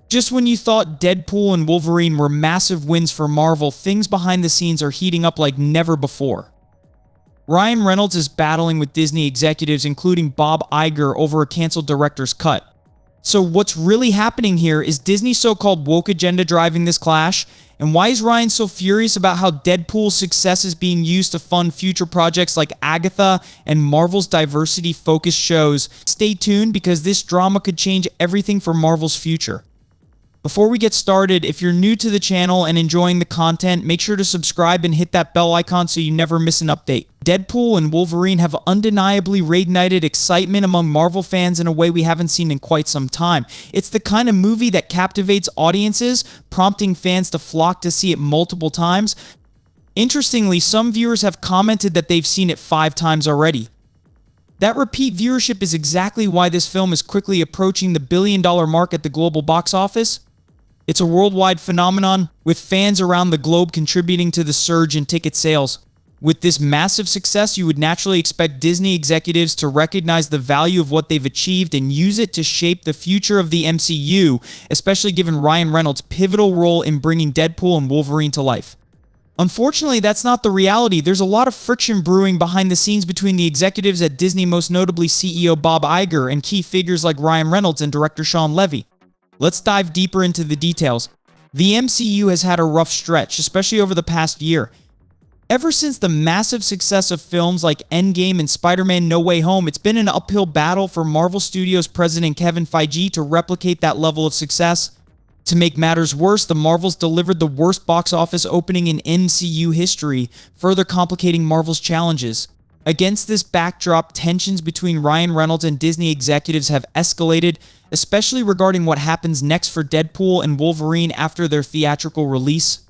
Just when you thought Deadpool and Wolverine were massive wins for Marvel, things behind the scenes are heating up like never before. Ryan Reynolds is battling with Disney executives, including Bob Iger, over a canceled director's cut. So what's really happening here? Is Disney's so-called woke agenda driving this clash? And why is Ryan so furious about how Deadpool's success is being used to fund future projects like Agatha and Marvel's diversity-focused shows? Stay tuned, because this drama could change everything for Marvel's future. Before we get started, if you're new to the channel and enjoying the content, make sure to subscribe and hit that bell icon so you never miss an update. Deadpool and Wolverine have undeniably reignited excitement among Marvel fans in a way we haven't seen in quite some time. It's the kind of movie that captivates audiences, prompting fans to flock to see it multiple times. Interestingly, some viewers have commented that they've seen it 5 times already. That repeat viewership is exactly why this film is quickly approaching the billion-dollar mark at the global box office. It's a worldwide phenomenon, with fans around the globe contributing to the surge in ticket sales. With this massive success, you would naturally expect Disney executives to recognize the value of what they've achieved and use it to shape the future of the MCU, especially given Ryan Reynolds' pivotal role in bringing Deadpool and Wolverine to life. Unfortunately, that's not the reality. There's a lot of friction brewing behind the scenes between the executives at Disney, most notably CEO Bob Iger and key figures like Ryan Reynolds and director Shawn Levy. Let's dive deeper into the details. The MCU has had a rough stretch, especially over the past year. Ever since the massive success of films like Endgame and Spider-Man No Way Home, it's been an uphill battle for Marvel Studios president Kevin Feige to replicate that level of success. To make matters worse, the Marvels delivered the worst box office opening in MCU history, further complicating Marvel's challenges. Against this backdrop, tensions between Ryan Reynolds and Disney executives have escalated, especially regarding what happens next for Deadpool and Wolverine after their theatrical release.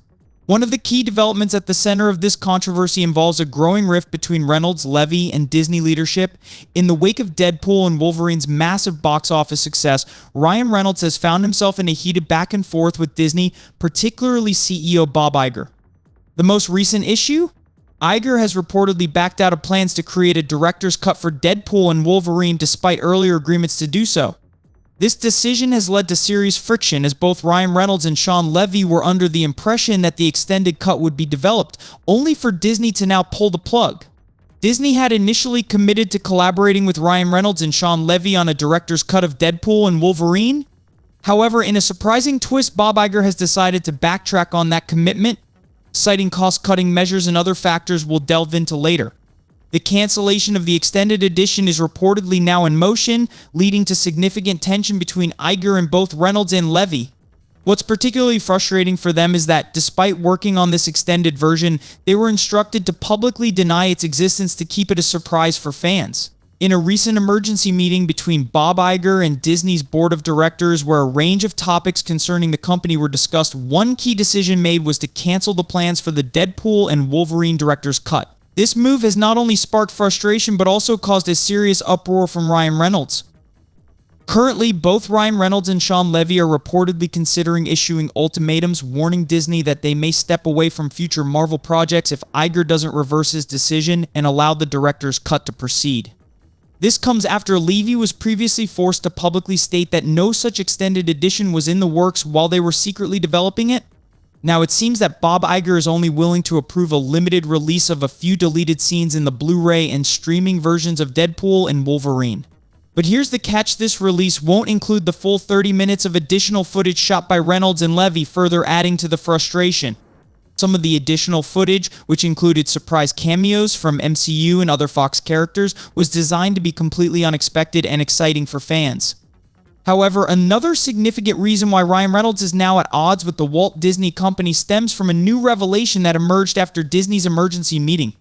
One of the key developments at the center of this controversy involves a growing rift between Reynolds, Levy, and Disney leadership. In the wake of Deadpool and Wolverine's massive box office success, Ryan Reynolds has found himself in a heated back and forth with Disney, particularly CEO Bob Iger. The most recent issue? Iger has reportedly backed out of plans to create a director's cut for Deadpool and Wolverine despite earlier agreements to do so. This decision has led to serious friction, as both Ryan Reynolds and Shawn Levy were under the impression that the extended cut would be developed, only for Disney to now pull the plug. Disney had initially committed to collaborating with Ryan Reynolds and Shawn Levy on a director's cut of Deadpool and Wolverine. However, in a surprising twist, Bob Iger has decided to backtrack on that commitment, citing cost-cutting measures and other factors we'll delve into later. The cancellation of the extended edition is reportedly now in motion, leading to significant tension between Iger and both Reynolds and Levy. What's particularly frustrating for them is that, despite working on this extended version, they were instructed to publicly deny its existence to keep it a surprise for fans. In a recent emergency meeting between Bob Iger and Disney's board of directors, where a range of topics concerning the company were discussed, one key decision made was to cancel the plans for the Deadpool and Wolverine director's cut. This move has not only sparked frustration, but also caused a serious uproar from Ryan Reynolds. Currently, both Ryan Reynolds and Shawn Levy are reportedly considering issuing ultimatums, warning Disney that they may step away from future Marvel projects if Iger doesn't reverse his decision and allow the director's cut to proceed. This comes after Levy was previously forced to publicly state that no such extended edition was in the works while they were secretly developing it. Now, it seems that Bob Iger is only willing to approve a limited release of a few deleted scenes in the Blu-ray and streaming versions of Deadpool and Wolverine. But here's the catch: this release won't include the full 30 minutes of additional footage shot by Reynolds and Levy, further adding to the frustration. Some of the additional footage, which included surprise cameos from MCU and other Fox characters, was designed to be completely unexpected and exciting for fans. However, another significant reason why Ryan Reynolds is now at odds with the Walt Disney Company stems from a new revelation that emerged after Disney's emergency meeting.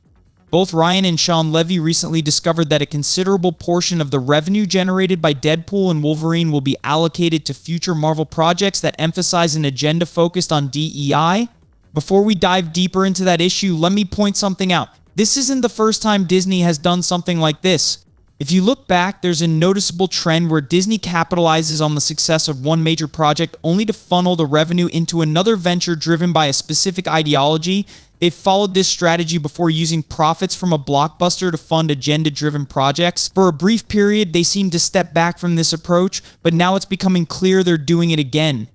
Both Ryan and Shawn Levy recently discovered that a considerable portion of the revenue generated by Deadpool and Wolverine will be allocated to future Marvel projects that emphasize an agenda focused on DEI. Before we dive deeper into that issue, let me point something out. This isn't the first time Disney has done something like this. If you look back, there's a noticeable trend where Disney capitalizes on the success of one major project only to funnel the revenue into another venture driven by a specific ideology. They've followed this strategy before, using profits from a blockbuster to fund agenda-driven projects. For a brief period, they seemed to step back from this approach, but now it's becoming clear they're doing it again.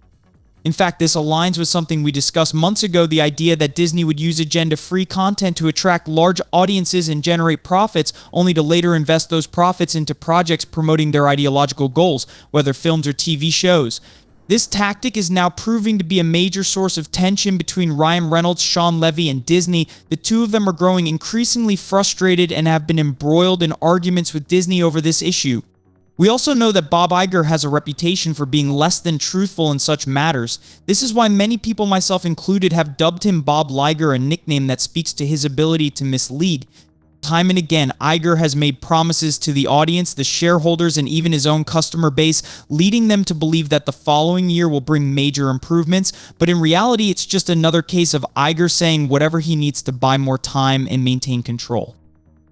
In fact, this aligns with something we discussed months ago, the idea that Disney would use agenda-free content to attract large audiences and generate profits, only to later invest those profits into projects promoting their ideological goals, whether films or TV shows. This tactic is now proving to be a major source of tension between Ryan Reynolds, Sean Levy, and Disney. The two of them are growing increasingly frustrated and have been embroiled in arguments with Disney over this issue. We also know that Bob Iger has a reputation for being less than truthful in such matters. This is why many people, myself included, have dubbed him Bob Liger, a nickname that speaks to his ability to mislead. Time and again, Iger has made promises to the audience, the shareholders, and even his own customer base, leading them to believe that the following year will bring major improvements, but in reality, it's just another case of Iger saying whatever he needs to buy more time and maintain control.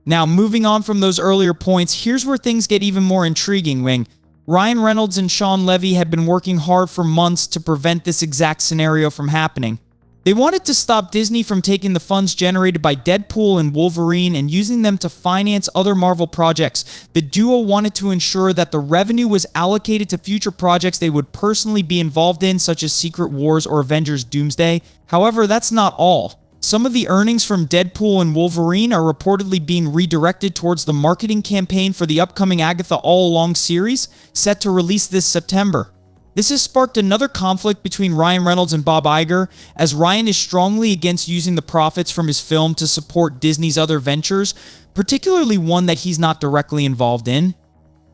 Now, moving on from those earlier points, here's where things get even more intriguing. Ryan Reynolds and Sean Levy had been working hard for months to prevent this exact scenario from happening. They wanted to stop Disney from taking the funds generated by Deadpool and Wolverine and using them to finance other Marvel projects. The duo wanted to ensure that the revenue was allocated to future projects they would personally be involved in, such as Secret Wars or Avengers Doomsday. However, that's not all. Some of the earnings from Deadpool and Wolverine are reportedly being redirected towards the marketing campaign for the upcoming Agatha All Along series, set to release this September. This has sparked another conflict between Ryan Reynolds and Bob Iger, as Ryan is strongly against using the profits from his film to support Disney's other ventures, particularly one that he's not directly involved in.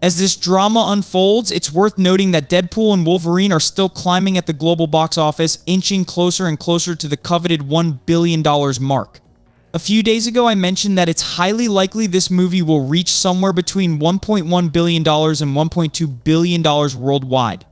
As this drama unfolds, it's worth noting that Deadpool and Wolverine are still climbing at the global box office, inching closer and closer to the coveted $1 billion mark. A few days ago, I mentioned that it's highly likely this movie will reach somewhere between $1.1 billion and $1.2 billion worldwide.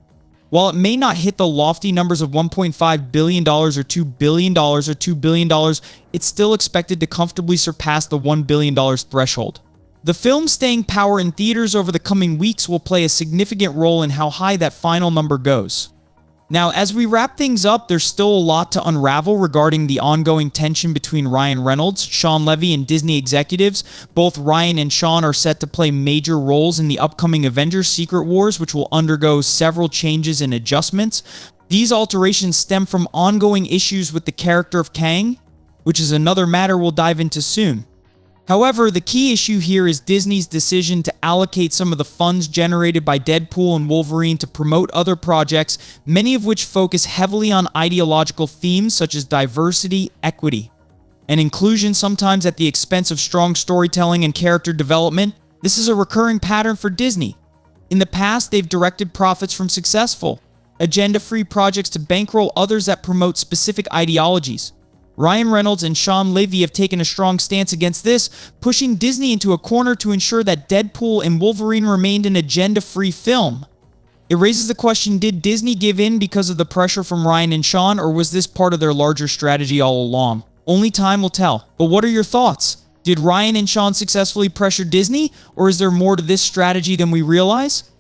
While it may not hit the lofty numbers of $1.5 billion or $2 billion or $2 billion, it's still expected to comfortably surpass the $1 billion threshold. The film's staying power in theaters over the coming weeks will play a significant role in how high that final number goes. Now, as we wrap things up, there's still a lot to unravel regarding the ongoing tension between Ryan Reynolds, Sean Levy, and Disney executives. Both Ryan and Sean are set to play major roles in the upcoming Avengers Secret Wars, which will undergo several changes and adjustments. These alterations stem from ongoing issues with the character of Kang, which is another matter we'll dive into soon. However, the key issue here is Disney's decision to allocate some of the funds generated by Deadpool and Wolverine to promote other projects, many of which focus heavily on ideological themes such as diversity, equity, and inclusion, sometimes at the expense of strong storytelling and character development. This is a recurring pattern for Disney. In the past, they've directed profits from successful, agenda-free projects to bankroll others that promote specific ideologies. Ryan Reynolds and Sean Levy have taken a strong stance against this, pushing Disney into a corner to ensure that Deadpool and Wolverine remained an agenda-free film. It raises the question, did Disney give in because of the pressure from Ryan and Sean, or was this part of their larger strategy all along? Only time will tell. But what are your thoughts? Did Ryan and Sean successfully pressure Disney, or is there more to this strategy than we realize?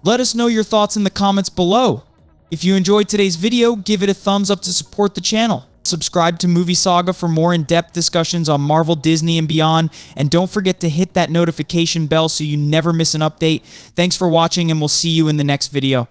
Let us know your thoughts in the comments below. If you enjoyed today's video, give it a thumbs up to support the channel. Subscribe to Movie Saga for more in-depth discussions on Marvel, Disney, and beyond. And don't forget to hit that notification bell so you never miss an update. Thanks for watching, and we'll see you in the next video.